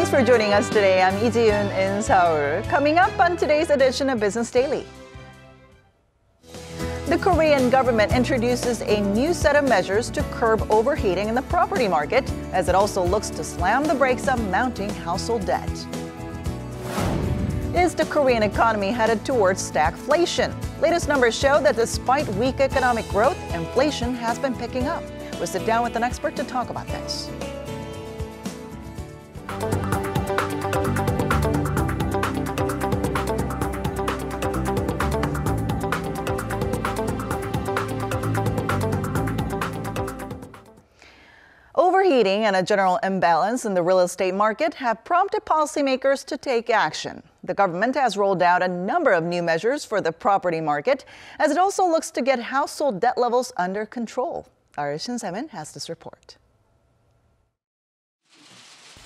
Thanks for joining us today. I'm Lee Ji-yoon in Seoul. Coming up on today's edition of Business Daily. The Korean government introduces a new set of measures to curb overheating in the property market, as it also looks to slam the brakes on mounting household debt. Is the Korean economy headed towards stagflation? Latest numbers show that despite weak economic growth, inflation has been picking up. We'll sit down with an expert to talk about this. Overheating and a general imbalance in the real estate market have prompted policymakers to take action. The government has rolled out a number of new measures for the property market, as it also looks to get household debt levels under control. Our Shin Se-min has this report.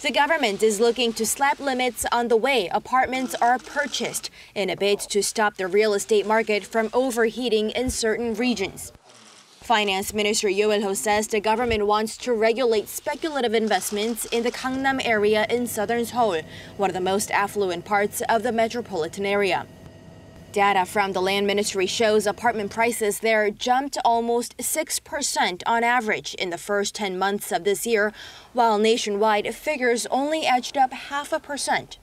The government is looking to slap limits on the way apartments are purchased in a bid to stop the real estate market from overheating in certain regions. Finance Minister Yoo Il-ho says the government wants to regulate speculative investments in the Gangnam area in southern Seoul, one of the most affluent parts of the metropolitan area. Data from the Land Ministry shows apartment prices there jumped almost 6% on average in the first 10 months of this year, while nationwide figures only edged up 0.5%.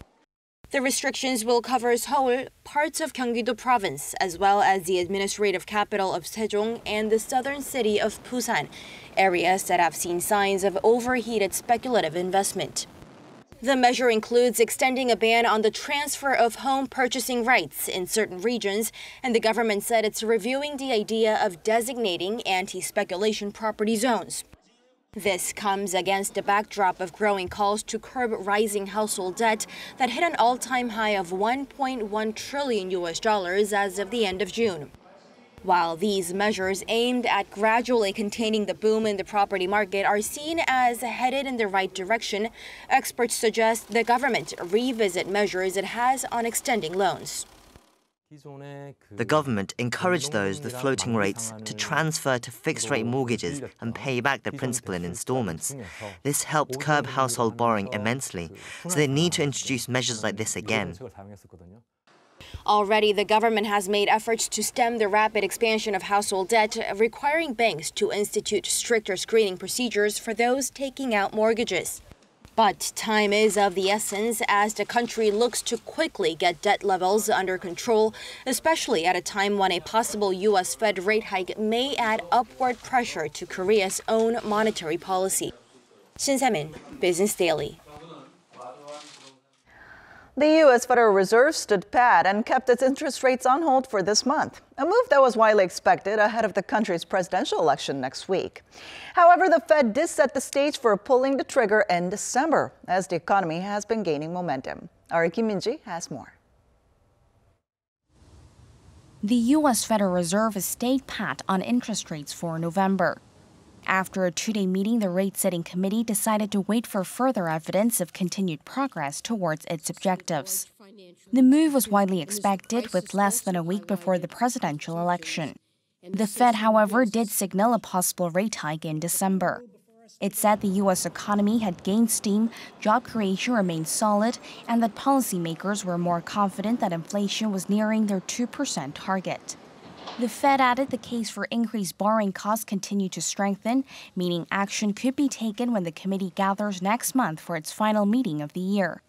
The restrictions will cover Seoul, parts of Gyeonggi-do province, as well as the administrative capital of Sejong and the southern city of Busan, areas that have seen signs of overheated speculative investment. The measure includes extending a ban on the transfer of home purchasing rights in certain regions, and the government said it's reviewing the idea of designating anti-speculation property zones. This comes against the backdrop of growing calls to curb rising household debt that hit an all-time high of $1.1 trillion as of the end of June. While these measures aimed at gradually containing the boom in the property market are seen as headed in the right direction, experts suggest the government revisit measures it has on extending loans. The government encouraged those with floating rates to transfer to fixed-rate mortgages and pay back the principal in installments. This helped curb household borrowing immensely, so they need to introduce measures like this again. Already, the government has made efforts to stem the rapid expansion of household debt, requiring banks to institute stricter screening procedures for those taking out mortgages. But time is of the essence as the country looks to quickly get debt levels under control, especially at a time when a possible U.S. Fed rate hike may add upward pressure to Korea's own monetary policy. Shin Se-min, Business Daily. The U.S. Federal Reserve stood pat and kept its interest rates on hold for this month, a move that was widely expected ahead of the country's presidential election next week. However, the Fed did set the stage for pulling the trigger in December, as the economy has been gaining momentum. Our Kim Min-ji has more. The U.S. Federal Reserve stayed pat on interest rates for November. After a two-day meeting, the rate-setting committee decided to wait for further evidence of continued progress towards its objectives. The move was widely expected with less than a week before the presidential election. The Fed, however, did signal a possible rate hike in December. It said the U.S. economy had gained steam, job creation remained solid, and that policymakers were more confident that inflation was nearing their 2% target. The Fed added the case for increased borrowing costs continued to strengthen, meaning action could be taken when the committee gathers next month for its final meeting of the year.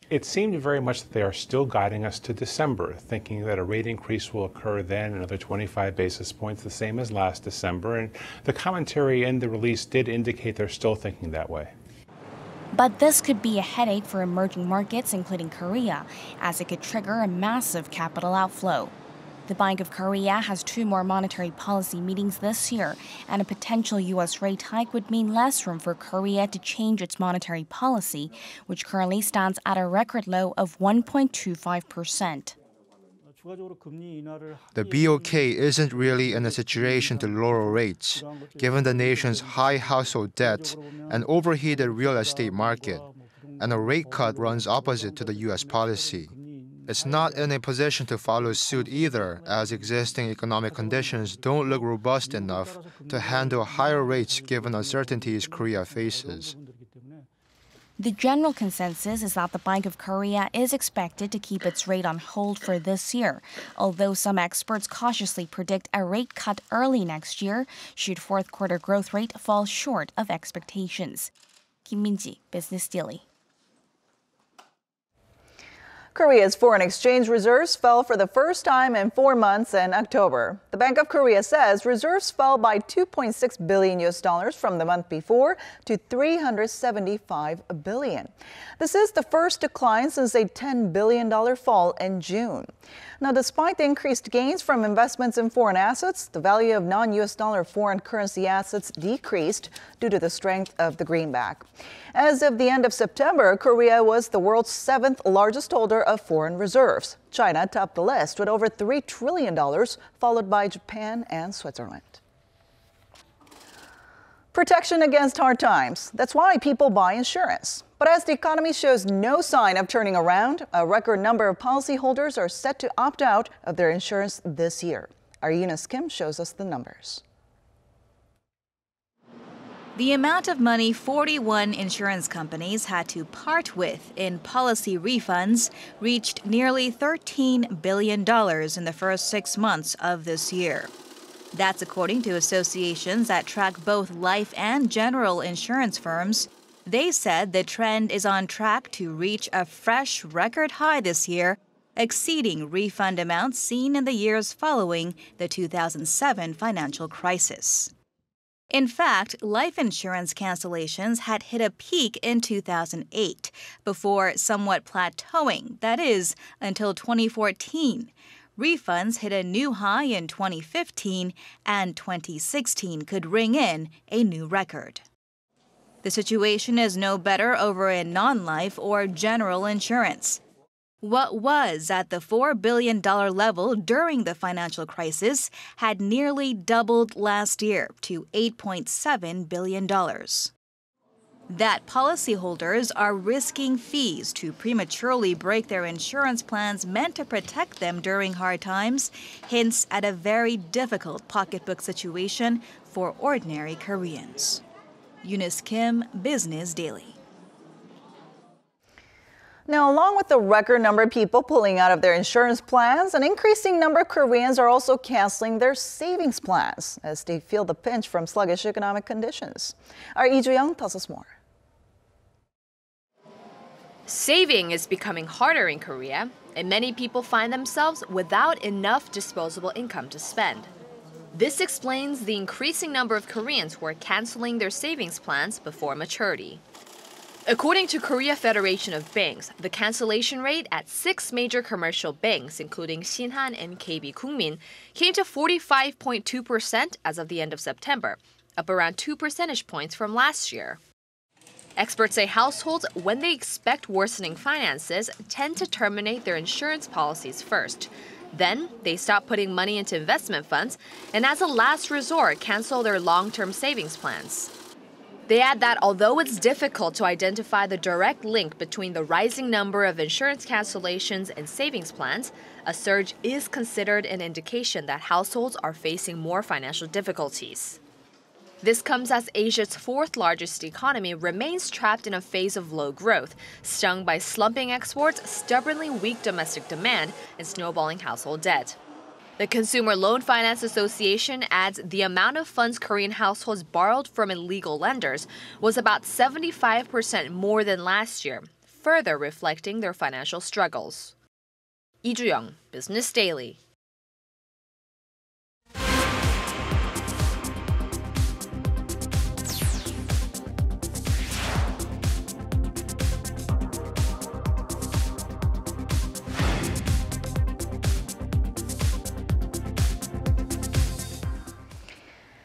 It seemed very much that they are still guiding us to December, thinking that a rate increase will occur then, another 25 basis points, the same as last December. And the commentary in the release did indicate they're still thinking that way. But this could be a headache for emerging markets, including Korea, as it could trigger a massive capital outflow. The Bank of Korea has two more monetary policy meetings this year, and a potential U.S. rate hike would mean less room for Korea to change its monetary policy, which currently stands at a record low of 1.25%. The BOK isn't really in a situation to lower rates, given the nation's high household debt and overheated real estate market, and a rate cut runs opposite to the U.S. policy. It's not in a position to follow suit either, as existing economic conditions don't look robust enough to handle higher rates given uncertainties Korea faces. The general consensus is that the Bank of Korea is expected to keep its rate on hold for this year, although some experts cautiously predict a rate cut early next year should fourth quarter growth rate fall short of expectations. Kim Min-ji, Business Daily. Korea's foreign exchange reserves fell for the first time in 4 months in October. The Bank of Korea says reserves fell by $2.6 billion from the month before to $375 billion. This is the first decline since a $10 billion fall in June. Now, despite the increased gains from investments in foreign assets, the value of non-US dollar foreign currency assets decreased due to the strength of the greenback. As of the end of September, Korea was the world's 7th largest holder of foreign reserves. China topped the list with over $3 trillion, followed by Japan and Switzerland. Protection against hard times. That's why people buy insurance. But as the economy shows no sign of turning around, a record number of policyholders are set to opt out of their insurance this year. Our Eunice Kim shows us the numbers. The amount of money 41 insurance companies had to part with in policy refunds reached nearly $13 billion in the first 6 months of this year. That's according to associations that track both life and general insurance firms. They said the trend is on track to reach a fresh record high this year, exceeding refund amounts seen in the years following the 2007 financial crisis. In fact, life insurance cancellations had hit a peak in 2008, before somewhat plateauing, that is, until 2014. Refunds hit a new high in 2015, and 2016 could ring in a new record. The situation is no better over in non-life or general insurance. What was at the $4 billion level during the financial crisis had nearly doubled last year to $8.7 billion. That policyholders are risking fees to prematurely break their insurance plans meant to protect them during hard times hints at a very difficult pocketbook situation for ordinary Koreans. Eunice Kim, Business Daily. Now, along with the record number of people pulling out of their insurance plans, an increasing number of Koreans are also canceling their savings plans as they feel the pinch from sluggish economic conditions. Our Lee Joo-young tells us more. Saving is becoming harder in Korea, and many people find themselves without enough disposable income to spend. This explains the increasing number of Koreans who are canceling their savings plans before maturity. According to Korea Federation of Banks, the cancellation rate at 6 major commercial banks, including Shinhan and KBKukmin, came to 45.2% as of the end of September, up around 2 percentage points from last year. Experts say households, when they expect worsening finances, tend to terminate their insurance policies first. Then, they stop putting money into investment funds and as a last resort, cancel their long-term savings plans. They add that although it's difficult to identify the direct link between the rising number of insurance cancellations and savings plans, a surge is considered an indication that households are facing more financial difficulties. This comes as Asia's 4th largest economy remains trapped in a phase of low growth, stung by slumping exports, stubbornly weak domestic demand, and snowballing household debt. The Consumer Loan Finance Association adds the amount of funds Korean households borrowed from illegal lenders was about 75% more than last year, further reflecting their financial struggles. Lee Joo-young, Business Daily.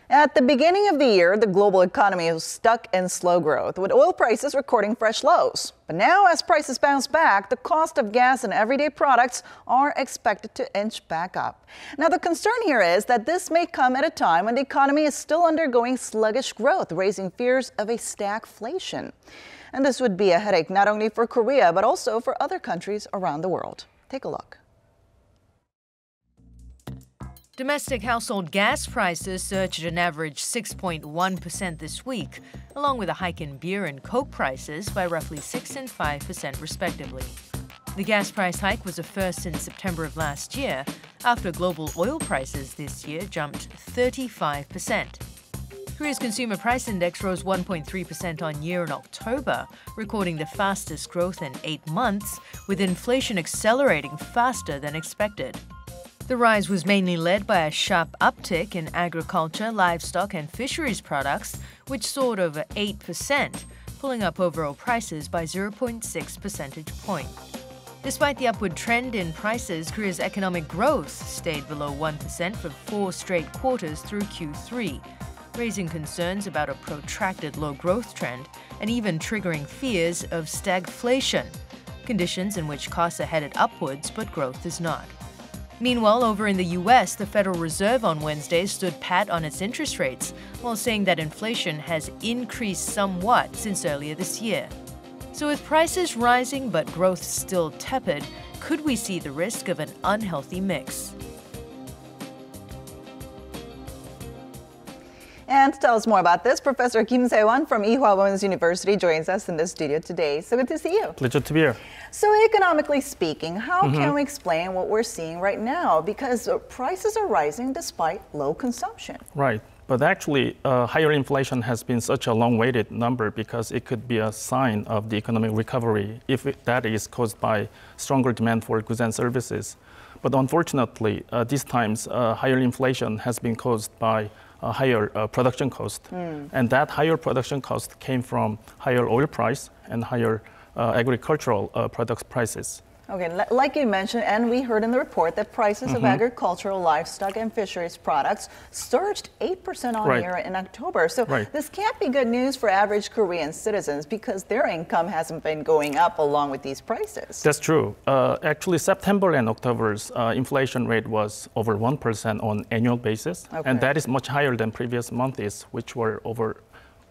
At the beginning of the year, the global economy was stuck in slow growth, with oil prices recording fresh lows. But now, as prices bounce back, the cost of gas and everyday products are expected to inch back up. Now, the concern here is that this may come at a time when the economy is still undergoing sluggish growth, raising fears of a stagflation. And this would be a headache not only for Korea, but also for other countries around the world. Take a look. Domestic household gas prices surged at an average 6.1% this week, along with a hike in beer and Coke prices by roughly 6% and 5% respectively. The gas price hike was a first since September of last year, after global oil prices this year jumped 35%. Korea's consumer price index rose 1.3% on year in October, recording the fastest growth in 8 months, with inflation accelerating faster than expected. The rise was mainly led by a sharp uptick in agriculture, livestock, and fisheries products, which soared over 8%, pulling up overall prices by 0.6 percentage points. Despite the upward trend in prices, Korea's economic growth stayed below 1% for 4 straight quarters through Q3, raising concerns about a protracted low growth trend and even triggering fears of stagflation, conditions in which costs are headed upwards but growth is not. Meanwhile, over in the U.S., the Federal Reserve on Wednesday stood pat on its interest rates, while saying that inflation has increased somewhat since earlier this year. So with prices rising but growth still tepid, could we see the risk of an unhealthy mix? And to tell us more about this, Professor Kim Se-won from Ewha Women's University joins us in the studio today. So good to see you. Pleasure to be here. So economically speaking, how can we explain what we're seeing right now? Because prices are rising despite low consumption. Right. But actually, higher inflation has been such a long-awaited number because it could be a sign of the economic recovery if that is caused by stronger demand for goods and services. But unfortunately, these times, higher inflation has been caused by higher production cost. And that higher production cost came from higher oil price and higher agricultural products prices. Okay, like you mentioned, and we heard in the report that prices of agricultural, livestock, and fisheries products surged 8% on year in October. So this can't be good news for average Korean citizens because their income hasn't been going up along with these prices. That's true. Actually, September and October's inflation rate was over 1% on annual basis, and that is much higher than previous months, which were over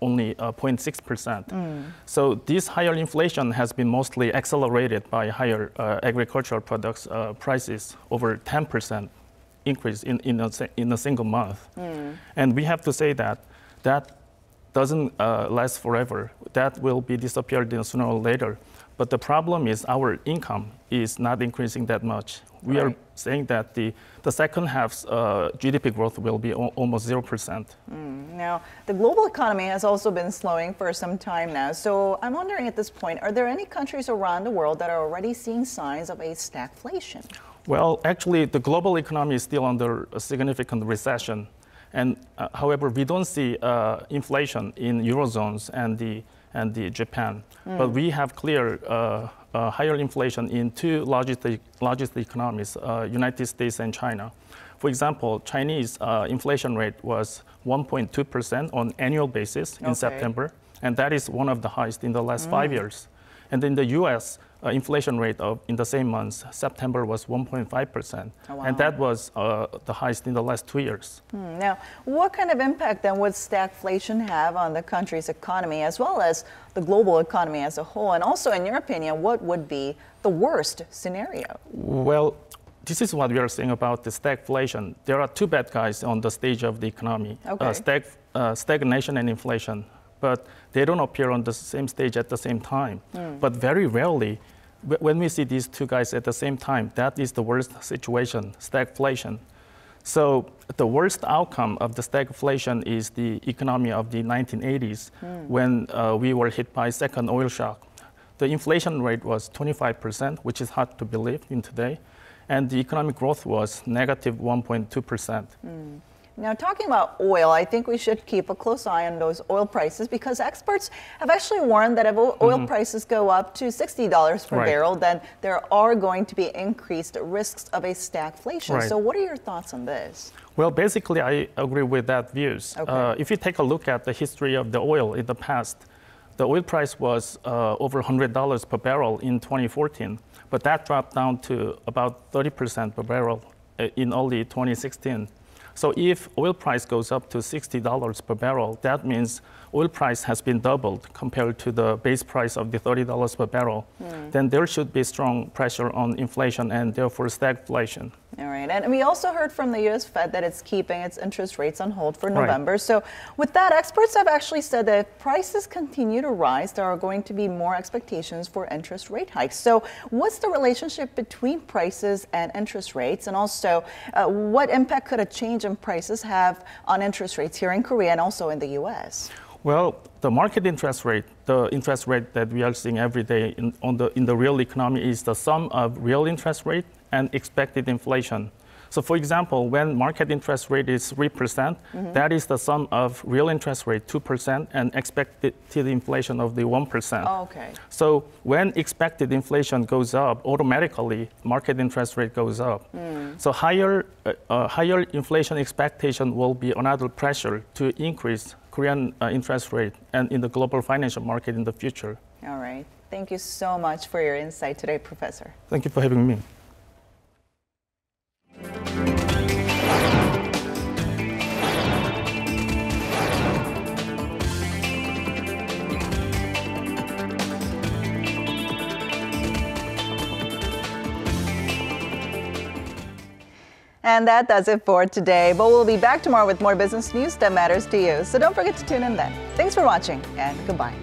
only 0.6%. So this higher inflation has been mostly accelerated by higher agricultural products prices, over 10% increase in a single month. And we have to say that that doesn't last forever. That will be disappeared sooner or later. But the problem is our income is not increasing that much. We are saying that the second half's GDP growth will be almost 0%. Now, the global economy has also been slowing for some time now. So I'm wondering at this point, are there any countries around the world that are already seeing signs of a stagflation? Well, actually, the global economy is still under a significant recession. And however, we don't see inflation in Eurozones and the Japan. But we have clear higher inflation in two largest economies, United States and China. For example, Chinese inflation rate was 1.2% on annual basis in September, and that is one of the highest in the last 5 years. And in the U.S., inflation rate in the same month, September, was 1.5%. And that was the highest in the last 2 years. Now, what kind of impact then would stagflation have on the country's economy as well as the global economy as a whole? And also, in your opinion, what would be the worst scenario? Well, this is what we are saying about the stagflation. There are two bad guys on the stage of the economy, stagnation and inflation. But they don't appear on the same stage at the same time. But very rarely, when we see these two guys at the same time, that is the worst situation, stagflation. So the worst outcome of the stagflation is the economy of the 1980s, when we were hit by second oil shock. The inflation rate was 25%, which is hard to believe in today, and the economic growth was negative 1.2%. Now, talking about oil, I think we should keep a close eye on those oil prices because experts have actually warned that if oil prices go up to $60 per barrel, then there are going to be increased risks of a stagflation. So what are your thoughts on this? Well, basically, I agree with that views. If you take a look at the history of the oil in the past, the oil price was over $100 per barrel in 2014, but that dropped down to about 30% per barrel in early 2016. So if oil price goes up to $60 per barrel, that means oil price has been doubled compared to the base price of the $30 per barrel. Then there should be strong pressure on inflation and therefore stagflation. All right. And we also heard from the U.S. Fed that it's keeping its interest rates on hold for November. Right. So with that, experts have actually said that if prices continue to rise, there are going to be more expectations for interest rate hikes. So what's the relationship between prices and interest rates? And also, what impact could a change in prices have on interest rates here in Korea and also in the U.S.? Well, the market interest rate, the interest rate that we are seeing every day in the real economy is the sum of real interest rate and expected inflation. So for example, when market interest rate is 3%, that is the sum of real interest rate 2% and expected inflation of the 1%. Oh, okay. So when expected inflation goes up, automatically market interest rate goes up. So higher inflation expectation will be another pressure to increase Korean interest rate and in the global financial market in the future. All right. Thank you so much for your insight today, Professor. Thank you for having me. And that does it for today. But we'll be back tomorrow with more business news that matters to you. So don't forget to tune in then. Thanks for watching and goodbye.